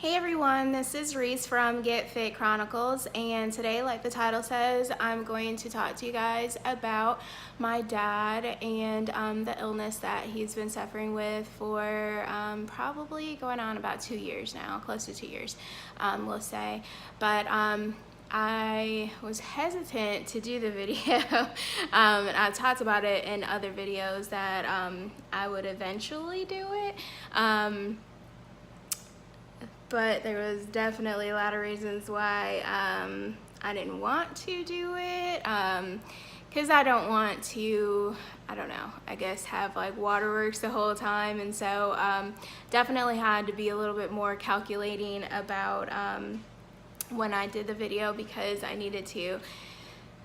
Hey everyone, this is Reese from Get Fit Chronicles, and today, like the title says, I'm going to talk to you guys about my dad and the illness that he's been suffering with for probably going on about 2 years now, close to 2 years, we'll say. But I was hesitant to do the video, and I've talked about it in other videos that I would eventually do it. But there was definitely a lot of reasons why I didn't want to do it, because I don't want to, I don't know, I guess have like waterworks the whole time. And so definitely had to be a little bit more calculating about when I did the video, because I needed to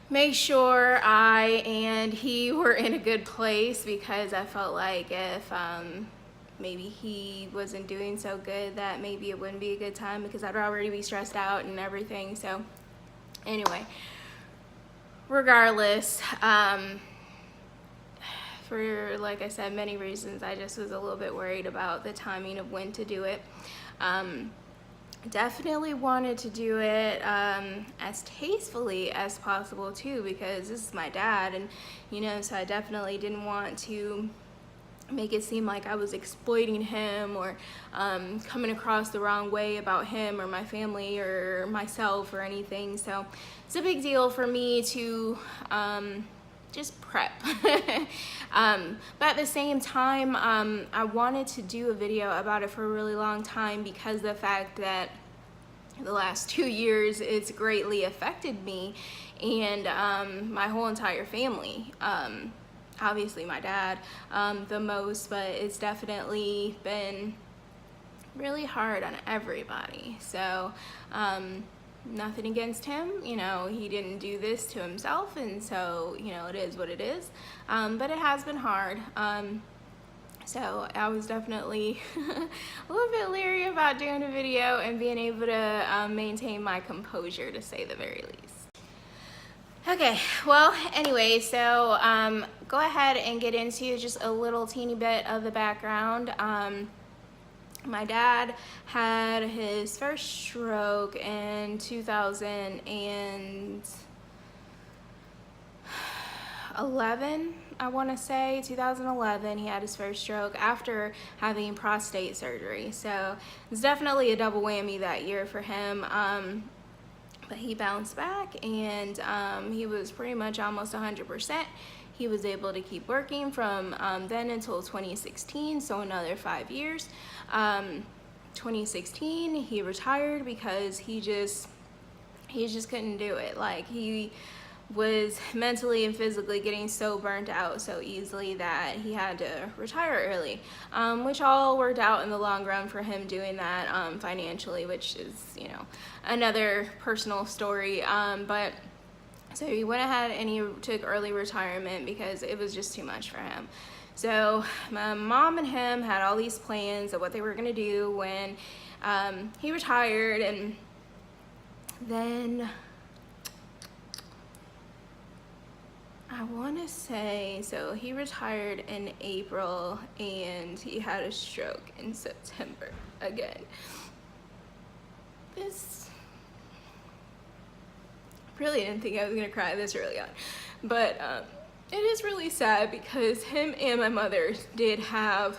make sure I and he were in a good place, because I felt like if maybe he wasn't doing so good, that maybe it wouldn't be a good time, because I'd already be stressed out and everything. So anyway, regardless, for, like I said, many reasons, I just was a little bit worried about the timing of when to do it. Definitely wanted to do it as tastefully as possible too, because this is my dad, and you know, so I definitely didn't want to make it seem like I was exploiting him or coming across the wrong way about him or my family or myself or anything. So it's a big deal for me to just prep. But at the same time, I wanted to do a video about it for a really long time, because the fact that the last 2 years it's greatly affected me and my whole entire family. Obviously my dad the most, but it's definitely been really hard on everybody. So nothing against him, you know, he didn't do this to himself, and so, you know, it is what it is. But it has been hard. So I was definitely a little bit leery about doing a video and being able to maintain my composure, to say the very least. Okay, well, anyway, so go ahead and get into just a little teeny bit of the background. My dad had his first stroke in 2011, I want to say. 2011, he had his first stroke after having prostate surgery. So it's definitely a double whammy that year for him. But he bounced back, and he was pretty much almost 100%. He was able to keep working from then until 2016, so another 5 years. 2016, he retired because he just couldn't do it. Like, he was mentally and physically getting so burnt out so easily that he had to retire early, which all worked out in the long run for him doing that financially, which is, you know, another personal story. But so he went ahead and he took early retirement because it was just too much for him. So my mom and him had all these plans of what they were going to do when he retired. And then I want to say, so he retired in April and he had a stroke in September again. This, really didn't think I was going to cry this early on, but it is really sad because him and my mother did have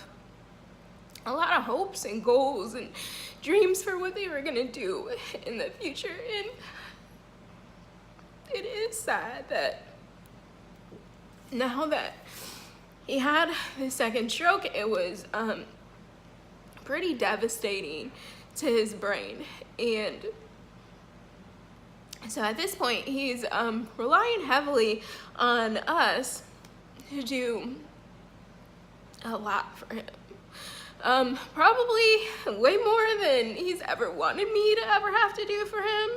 a lot of hopes and goals and dreams for what they were going to do in the future. And it is sad that now that he had his second stroke, it was pretty devastating to his brain. And so at this point, he's relying heavily on us to do a lot for him. Probably way more than he's ever wanted me to ever have to do for him.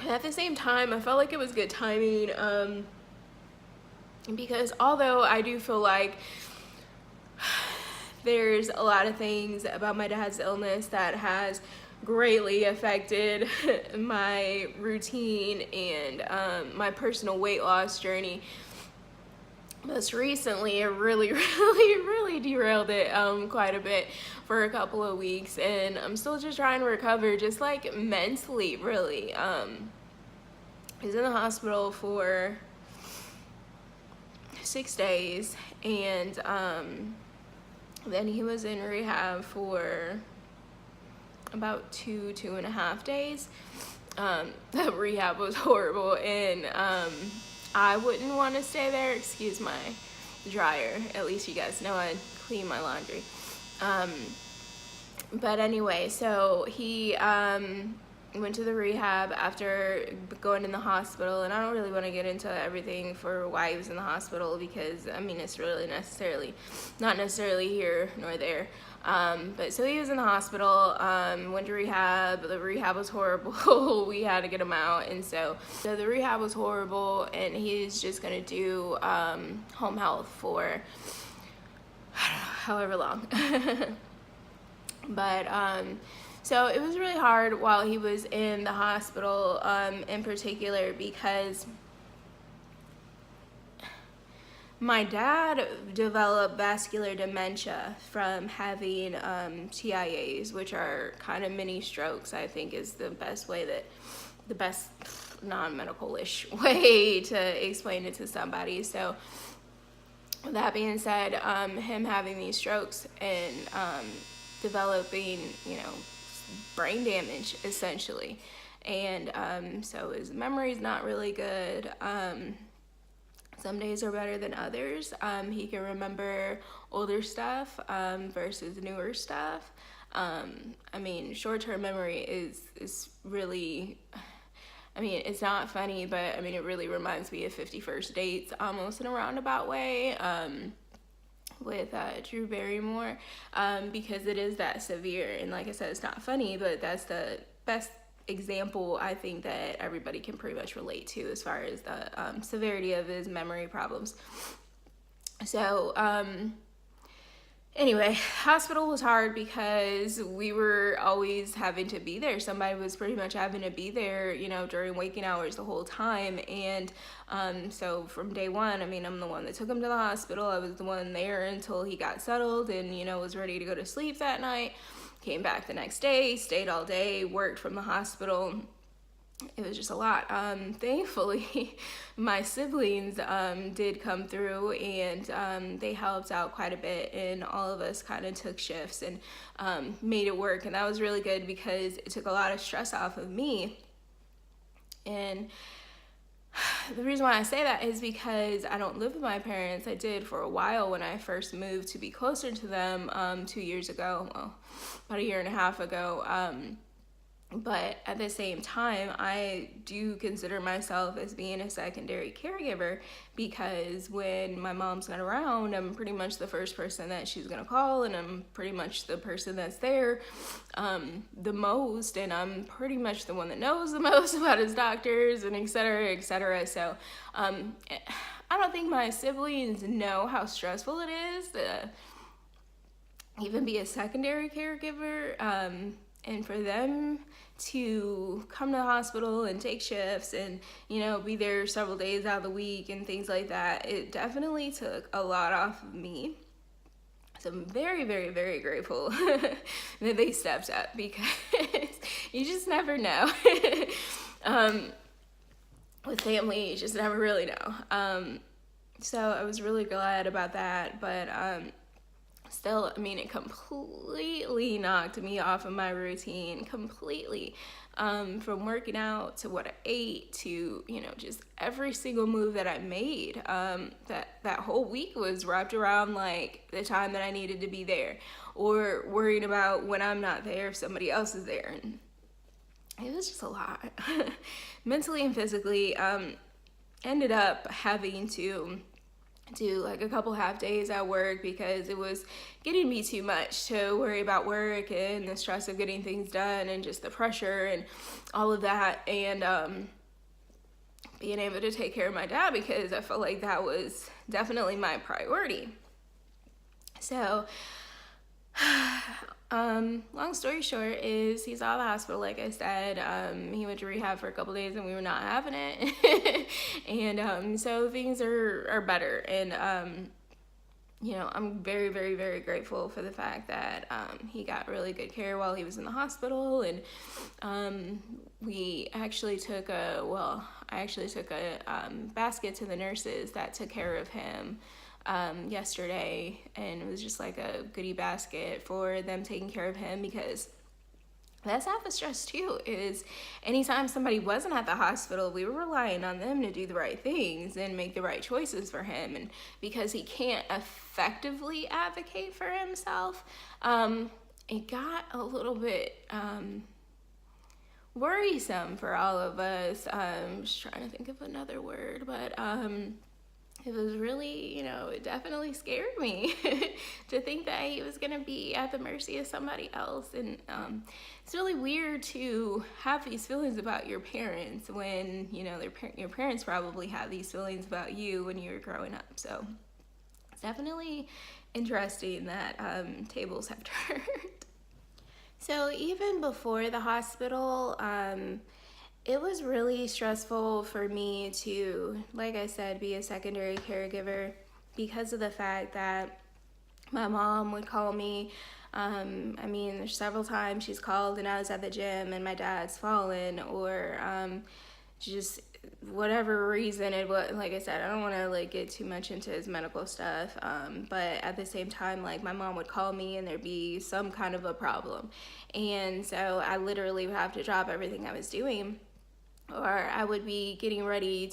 And at the same time, I felt like it was good timing, because although I do feel like there's a lot of things about my dad's illness that has greatly affected my routine and my personal weight loss journey, most recently it really derailed it quite a bit for a couple of weeks, and I'm still just trying to recover, just like mentally, really. He's in the hospital for 6 days, and then he was in rehab for about 2.5 days. The rehab was horrible, and I wouldn't want to stay there. Excuse my dryer. At least you guys know I clean my laundry. But anyway, so he went to the rehab after going in the hospital, and I don't really want to get into everything for why he was in the hospital because, I mean, it's really not necessarily here nor there. But so he was in the hospital, went to rehab. The rehab was horrible. We had to get him out. And so the rehab was horrible, and he's just going to do home health for, I don't know, however long. But so it was really hard while he was in the hospital, in particular, because my dad developed vascular dementia from having TIAs, which are kind of mini strokes, I think is the best non-medical-ish way to explain it to somebody. So that being said, him having these strokes and developing, brain damage essentially, and so his memory's not really good. Some days are better than others. He can remember older stuff versus newer stuff. Short-term memory is really, it's not funny, but it really reminds me of 50 First Dates almost in a roundabout way. With Drew Barrymore, because it is that severe, and like I said, it's not funny, but that's the best example I think that everybody can pretty much relate to as far as the severity of his memory problems. So anyway, hospital was hard because we were always having to be there. Somebody was pretty much having to be there, during waking hours the whole time. And so from day one, I'm the one that took him to the hospital. I was the one there until he got settled and, was ready to go to sleep that night. Came back the next day, stayed all day, worked from the hospital. It was just a lot. Thankfully, my siblings did come through, and they helped out quite a bit, and all of us kind of took shifts and made it work. And that was really good because it took a lot of stress off of me. And the reason why I say that is because I don't live with my parents. I did for a while when I first moved to be closer to them 2 years ago, well, about a year and a half ago. But at the same time, I do consider myself as being a secondary caregiver, because when my mom's not around, I'm pretty much the first person that she's gonna call, and I'm pretty much the person that's there the most, and I'm pretty much the one that knows the most about his doctors and et cetera, et cetera. So I don't think my siblings know how stressful it is to even be a secondary caregiver. And for them to come to the hospital and take shifts and, you know, be there several days out of the week and things like that, it definitely took a lot off of me. So I'm very, very, very grateful that they stepped up, because you just never know. With family, you just never really know. So I was really glad about that, but still, I mean, it completely knocked me off of my routine, completely. From working out to what I ate to, you know, just every single move that I made. That whole week was wrapped around like the time that I needed to be there, or worrying about when I'm not there if somebody else is there. And it was just a lot, mentally and physically. Ended up having to do like a couple half days at work because it was getting me too much to worry about work and the stress of getting things done and just the pressure and all of that, and being able to take care of my dad, because I felt like that was definitely my priority. So long story short is he's out of the hospital, like I said. He went to rehab for a couple days and we were not having it. And so things are better. And you know, I'm very, very, very grateful for the fact that he got really good care while he was in the hospital. And we actually took I actually took a basket to the nurses that took care of him yesterday, and it was just like a goodie basket for them taking care of him, because that's half the stress too, is anytime somebody wasn't at the hospital, we were relying on them to do the right things and make the right choices for him. And because he can't effectively advocate for himself, it got a little bit worrisome for all of us. I'm just trying to think of another word, but it was really, you know, it definitely scared me to think that he was going to be at the mercy of somebody else. And it's really weird to have these feelings about your parents when, you know, your parents probably had these feelings about you when you were growing up. So it's definitely interesting that tables have turned. So even before the hospital, it was really stressful for me to, like I said, be a secondary caregiver, because of the fact that my mom would call me. I mean, there's several times she's called and I was at the gym and my dad's fallen, or just whatever reason it was. Like I said, I don't want to like get too much into his medical stuff, but at the same time, like my mom would call me and there'd be some kind of a problem, and so I literally would have to drop everything I was doing, or I would be getting ready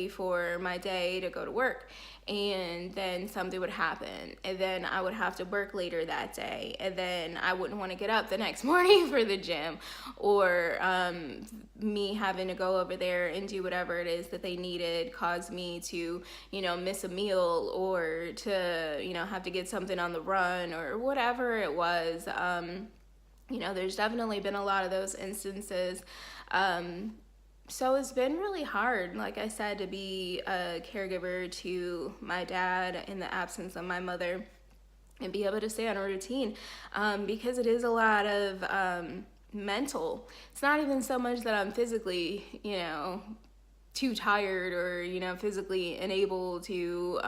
for my day to go to work, and then something would happen, and then I would have to work later that day, and then I wouldn't want to get up the next morning for the gym, or me having to go over there and do whatever it is that they needed caused me to, you know, miss a meal, or to, you know, have to get something on the run, or whatever it was. You know, there's definitely been a lot of those instances. So it's been really hard, like I said, to be a caregiver to my dad in the absence of my mother, and be able to stay on a routine, because it is a lot of mental. It's not even so much that I'm physically, you know, too tired, or, you know, physically unable to,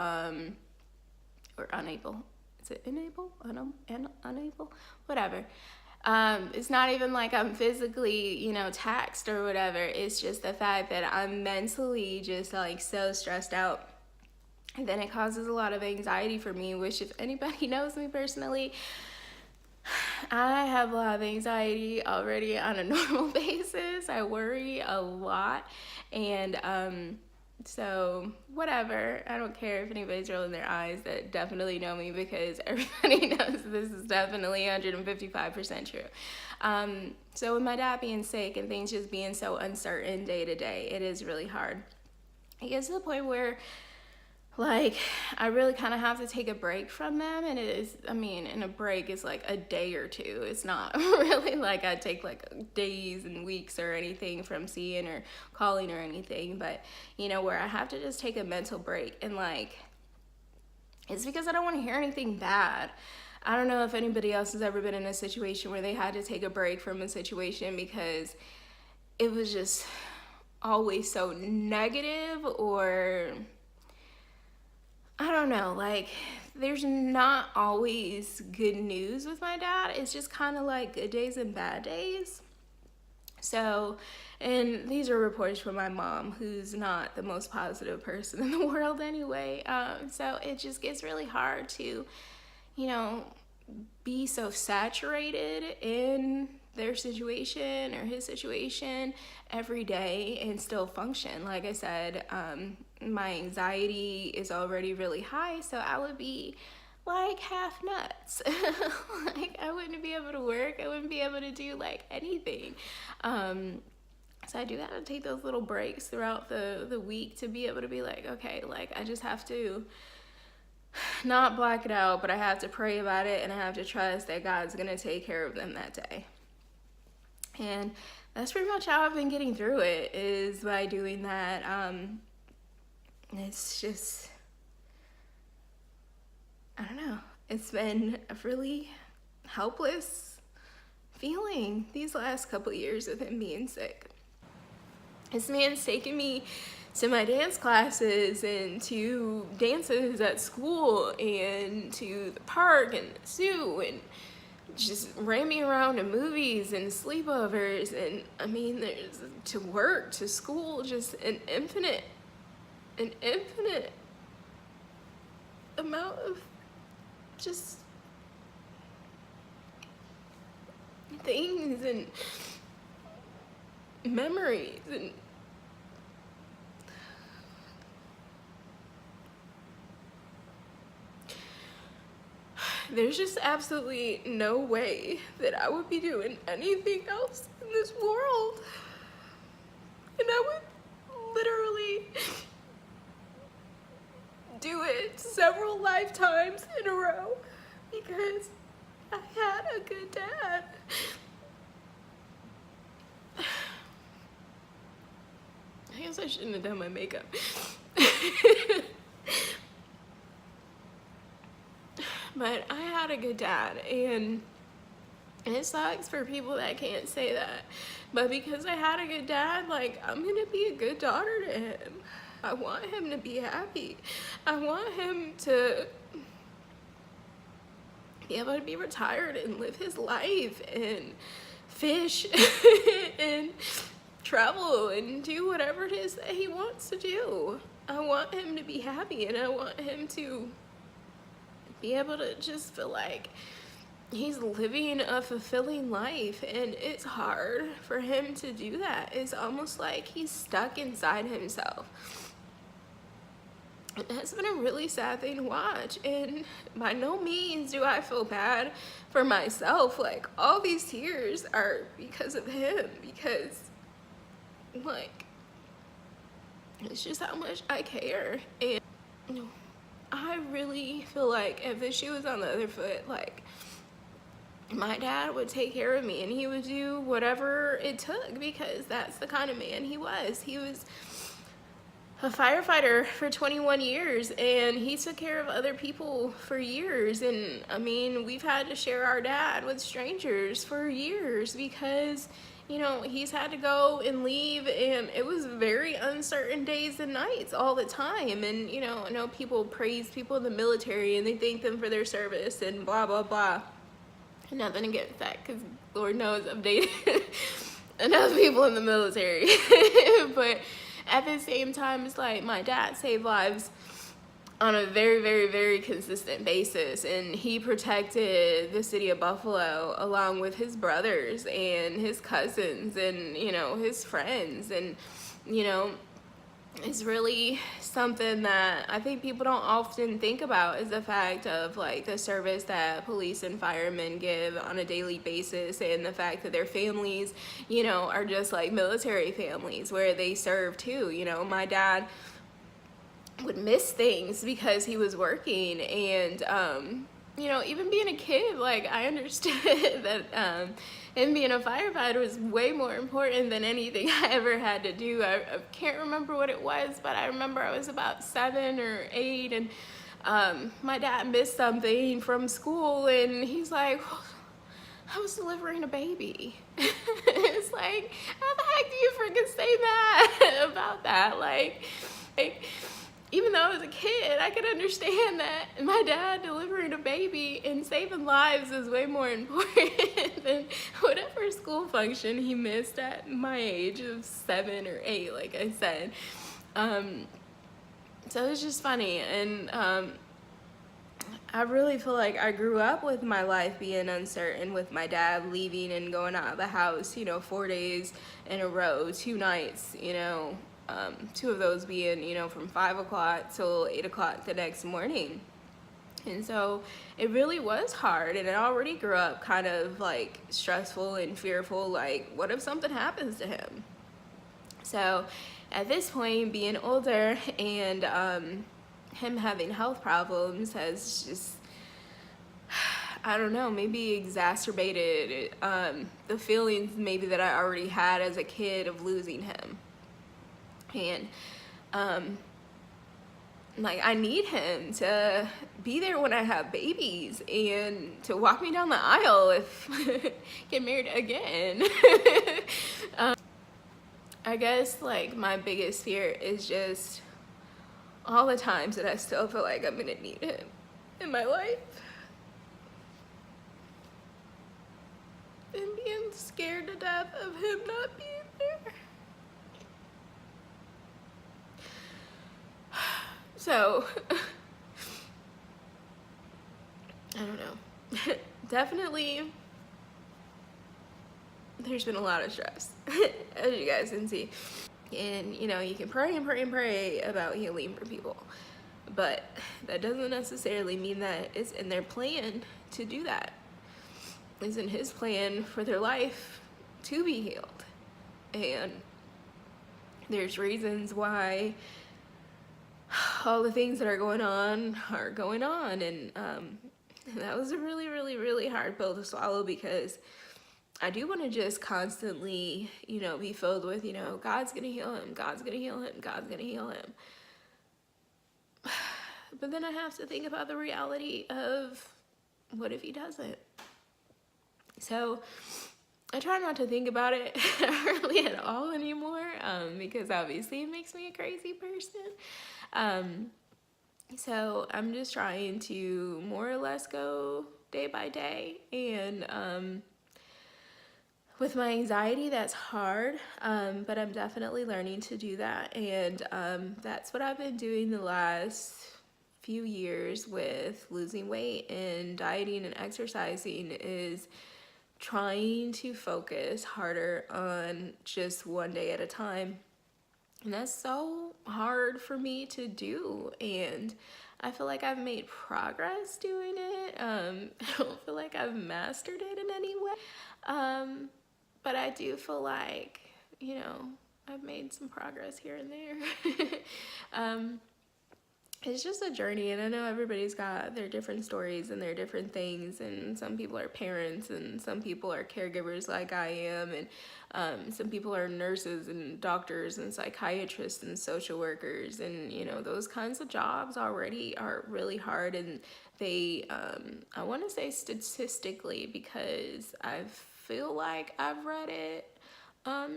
or unable. Is it unable? Unable? Whatever. It's not even like I'm physically, you know, taxed or whatever. It's just the fact that I'm mentally just like so stressed out. And then it causes a lot of anxiety for me, which if anybody knows me personally, I have a lot of anxiety already on a normal basis. I worry a lot. And So whatever, I don't care if anybody's rolling their eyes that definitely know me, because everybody knows this is definitely 155% true. So with my dad being sick and things just being so uncertain day to day, it is really hard. It gets to the point where, like, I really kind of have to take a break from them, and it is, I mean, and a break is like a day or two. It's not really like I take like days and weeks or anything from seeing or calling or anything, but you know, where I have to just take a mental break, and like, it's because I don't want to hear anything bad. I don't know if anybody else has ever been in a situation where they had to take a break from a situation because it was just always so negative, or I don't know, like, there's not always good news with my dad. It's just kind of like good days and bad days. So, and these are reports from my mom, who's not the most positive person in the world anyway. So it just gets really hard to, you know, be so saturated in their situation or his situation every day and still function. Like I said, my anxiety is already really high, so I would be like half nuts. Like, I wouldn't be able to work, I wouldn't be able to do like anything. So I do have to take those little breaks throughout the week to be able to be like, okay, like, I just have to not black it out, but I have to pray about it, and I have to trust that God's gonna take care of them that day. And that's pretty much how I've been getting through it, is by doing that. It's just, I don't know, it's been a really helpless feeling these last couple years with him being sick. This man's taken me to my dance classes and to dances at school and to the park and the zoo, and just ran me around to movies and sleepovers, and I mean, there's to work, to school, just an infinite amount of just things and memories, and there's just absolutely no way that I would be doing anything else in this world. And I would literally do it several lifetimes in a row because I had a good dad. I guess I shouldn't have done my makeup. But I had a good dad, and it sucks for people that can't say that. But because I had a good dad, like, I'm gonna be a good daughter to him. I want him to be happy. I want him to be able to be retired and live his life and fish and travel and do whatever it is that he wants to do. I want him to be happy, and I want him to be able to just feel like he's living a fulfilling life, and it's hard for him to do that. It's almost like he's stuck inside himself. And that's been a really sad thing to watch, and by no means do I feel bad for myself. Like, all these tears are because of him, because, like, it's just how much I care. And I really feel like if the shoe was on the other foot, like, my dad would take care of me, and he would do whatever it took, because that's the kind of man he was. He was a firefighter for 21 years, and he took care of other people for years. And I mean, we've had to share our dad with strangers for years because, you know, he's had to go and leave, and it was very uncertain days and nights all the time. And, you know, I know people praise people in the military and they thank them for their service and blah, blah, blah. Nothing against that, because Lord knows I've dated enough people in the military. But at the same time, it's like my dad saved lives on a very, very, very consistent basis, and he protected the city of Buffalo along with his brothers and his cousins and, you know, his friends. And, you know, is really something that I think people don't often think about, is the fact of like the service that police and firemen give on a daily basis, and the fact that their families, you know, are just like military families where they serve too. You know, my dad would miss things because he was working, and you know, even being a kid, like I understood that him being a firefighter was way more important than anything I ever had to do. I can't remember what it was, but I remember I was about 7 or 8, and my dad missed something from school, and he's like, I was delivering a baby. It's like, how the heck do you freaking say that about that? Like, even though I was a kid, I could understand that my dad delivering a baby and saving lives is way more important than whatever school function he missed at my age of 7 or 8, like I said. So it's just funny, and I really feel like I grew up with my life being uncertain, with my dad leaving and going out of the house, you know, 4 days in a row, 2 nights, you know, 2 of those being, you know, from 5 o'clock till 8 o'clock the next morning. And so it really was hard, and I already grew up kind of like stressful and fearful, like what if something happens to him? So at this point, being older and him having health problems has just, I don't know, maybe exacerbated the feelings maybe that I already had as a kid of losing him. And like I need him to be there when I have babies and to walk me down the aisle if I get married again. I guess like my biggest fear is just all the times that I still feel like I'm gonna need him in my life, and being scared to death of him not being there. So I don't know. Definitely there's been a lot of stress, as you guys can see. And you know, you can pray and pray and pray about healing for people, but that doesn't necessarily mean that it's in their plan to do that. It's in his plan for their life to be healed. And there's reasons why all the things that are going on are going on. And that was a really, really, really hard pill to swallow, because I do want to just constantly, you know, be filled with, you know, God's going to heal him, God's going to heal him, God's going to heal him. But then I have to think about the reality of what if he doesn't? So I try not to think about it really at all anymore, because obviously it makes me a crazy person. So I'm just trying to more or less go day by day, and with my anxiety, that's hard, but I'm definitely learning to do that, and that's what I've been doing the last few years with losing weight and dieting and exercising, is trying to focus harder on just one day at a time. And that's so hard for me to do, and I feel like I've made progress doing it. I don't feel like I've mastered it in any way. But I do feel like, you know, I've made some progress here and there. It's just a journey, and I know everybody's got their different stories and their different things, and some people are parents, and some people are caregivers like I am, and some people are nurses and doctors and psychiatrists and social workers, and you know, those kinds of jobs already are really hard, and they, I want to say statistically, because I feel like I've read it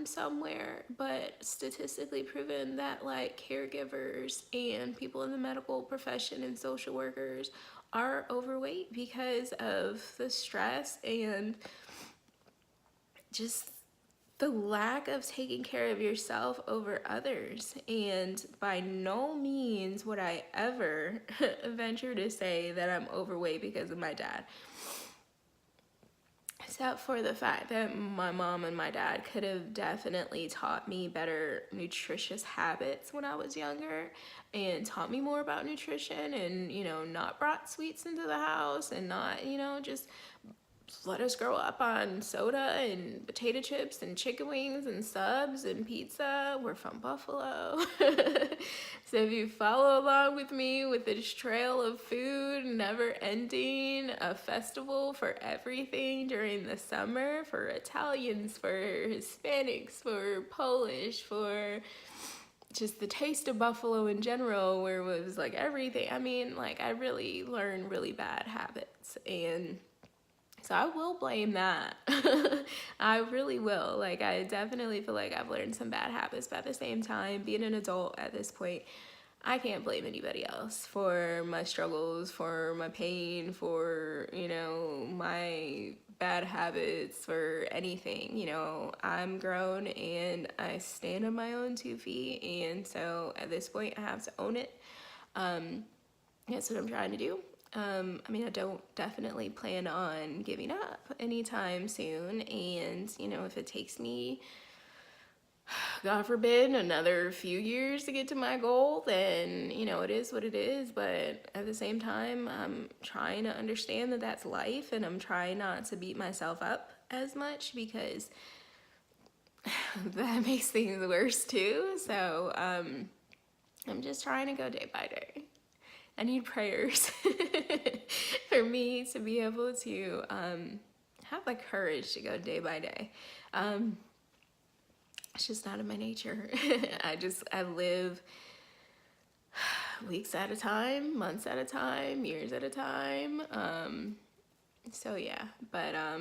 somewhere, but statistically proven that like caregivers and people in the medical profession and social workers are overweight because of the stress and just the lack of taking care of yourself over others. And by no means would I ever venture to say that I'm overweight because of my dad. except for the fact that my mom and my dad could have definitely taught me better nutritious habits when I was younger and taught me more about nutrition and, not brought sweets into the house and not, just let us grow up on soda and potato chips and chicken wings and subs and pizza. We're from Buffalo. So if you follow along with me with this trail of food, never ending, a festival for everything during the summer, for Italians, for Hispanics, for Polish, for just the taste of Buffalo in general, where it was like everything. I mean, like, I really learned really bad habits, and so I will blame that. I really will. Like, I definitely feel like I've learned some bad habits, but at the same time, being an adult at this point, I can't blame anybody else for my struggles, for my pain, for, my bad habits, for anything. I'm grown and I stand on my own 2 feet. And so at this point, I have to own it. That's what I'm trying to do. I don't definitely plan on giving up anytime soon. And, if it takes me, God forbid, another few years to get to my goal, then, it is what it is. But at the same time, I'm trying to understand that that's life, and I'm trying not to beat myself up as much, because that makes things worse too. So, I'm just trying to go day by day. I need prayers for me to be able to have the courage to go day by day. It's just not in my nature. I live weeks at a time, months at a time, years at a time. So yeah, but I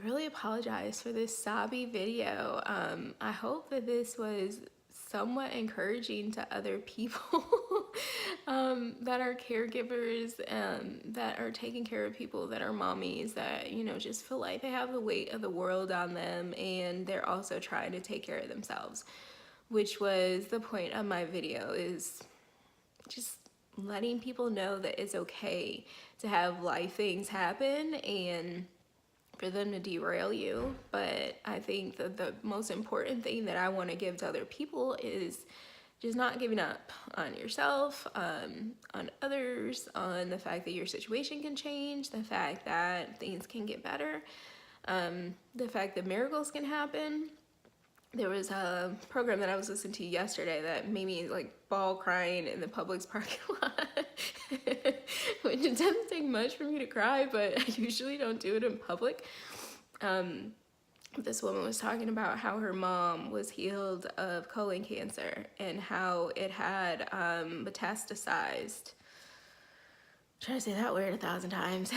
really apologize for this sobby video. I hope that this was somewhat encouraging to other people that are caregivers, that are taking care of people, that are mommies, that, just feel like they have the weight of the world on them, and they're also trying to take care of themselves, which was the point of my video, is just letting people know that it's okay to have life things happen and for them to derail you. But I think that the most important thing that I want to give to other people is just not giving up on yourself, on others, on the fact that your situation can change, the fact that things can get better, the fact that miracles can happen. There was a program that I was listening to yesterday that made me like bawl crying in the Publix parking lot, which it doesn't take much for me to cry, but I usually don't do it in public. This woman was talking about how her mom was healed of colon cancer and how it had metastasized. Try to say that word 1,000 times.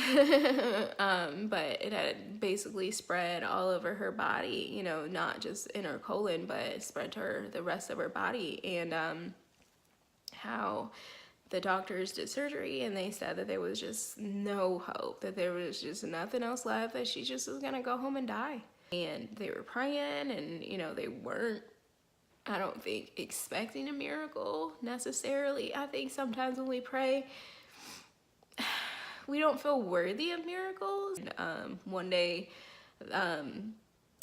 But it had basically spread all over her body, not just in her colon, but spread to the rest of her body. And how the doctors did surgery and they said that there was just no hope, that there was just nothing else left, that she just was gonna go home and die. And they were praying, and they weren't, I don't think, expecting a miracle necessarily. I think sometimes when we pray, we don't feel worthy of miracles. One day,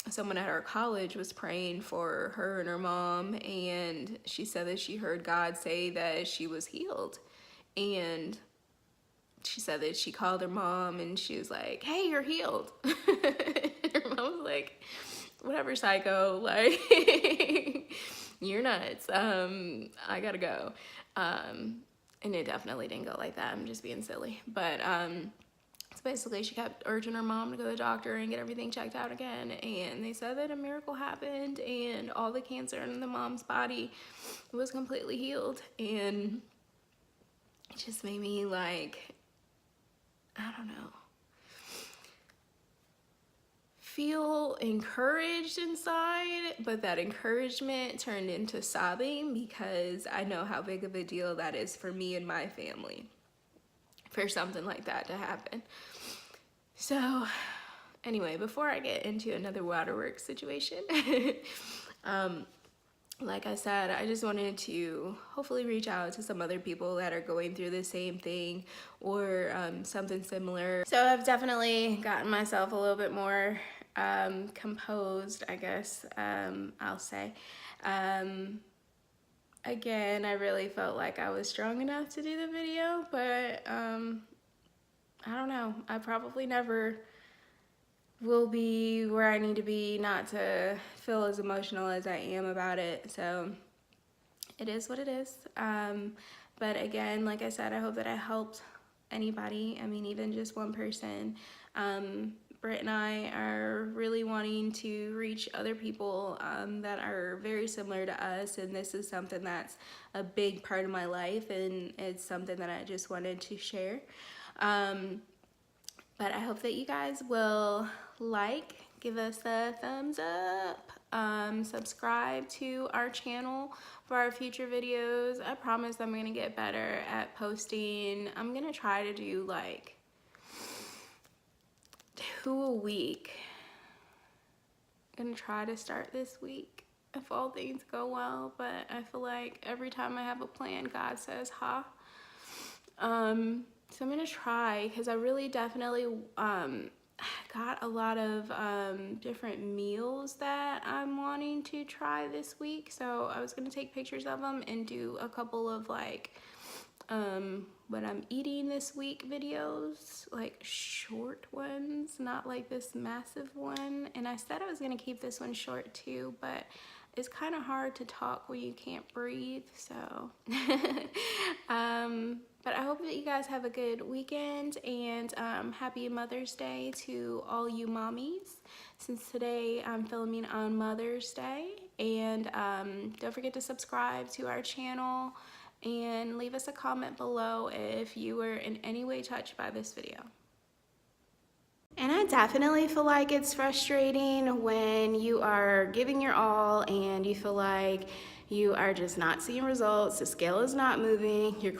someone at our college was praying for her and her mom, and she said that she heard God say that she was healed. And she said that she called her mom and she was like, "Hey, you're healed." Her mom was like, "Whatever, psycho, like, you're nuts. I gotta go." And it definitely didn't go like that. I'm just being silly. But so basically she kept urging her mom to go to the doctor and get everything checked out again. And they said that a miracle happened and all the cancer in the mom's body was completely healed. And it just made me like, I don't know, feel encouraged inside, but that encouragement turned into sobbing because I know how big of a deal that is for me and my family for something like that to happen. So anyway, before I get into another waterworks situation, like I said, I just wanted to hopefully reach out to some other people that are going through the same thing or something similar. So I've definitely gotten myself a little bit more composed, I guess I'll say. Again, I really felt like I was strong enough to do the video, but I don't know. I probably never will be where I need to be not to feel as emotional as I am about it. So it is what it is. But again, like I said, I hope that I helped anybody. I mean, even just one person. Britt and I are really wanting to reach other people that are very similar to us, and this is something that's a big part of my life, and it's something that I just wanted to share. But I hope that you guys will give us a thumbs up, subscribe to our channel for our future videos. I promise I'm gonna get better at posting. I'm gonna try to do like 2 a week. I'm gonna try to start this week if all things go well, but I feel like every time I have a plan, God says, ha. So I'm gonna try, because I really definitely got a lot of different meals that I'm wanting to try this week. So I was gonna take pictures of them and do a couple of like what I'm eating this week videos, like short ones, not like this massive one. And I said I was gonna keep this one short too, but it's kind of hard to talk when you can't breathe, so. But I hope that you guys have a good weekend, and happy Mother's Day to all you mommies, since today I'm filming on Mother's Day. And don't forget to subscribe to our channel and leave us a comment below if you were in any way touched by this video. And I definitely feel like it's frustrating when you are giving your all and you feel like you are just not seeing results, the scale is not moving, you're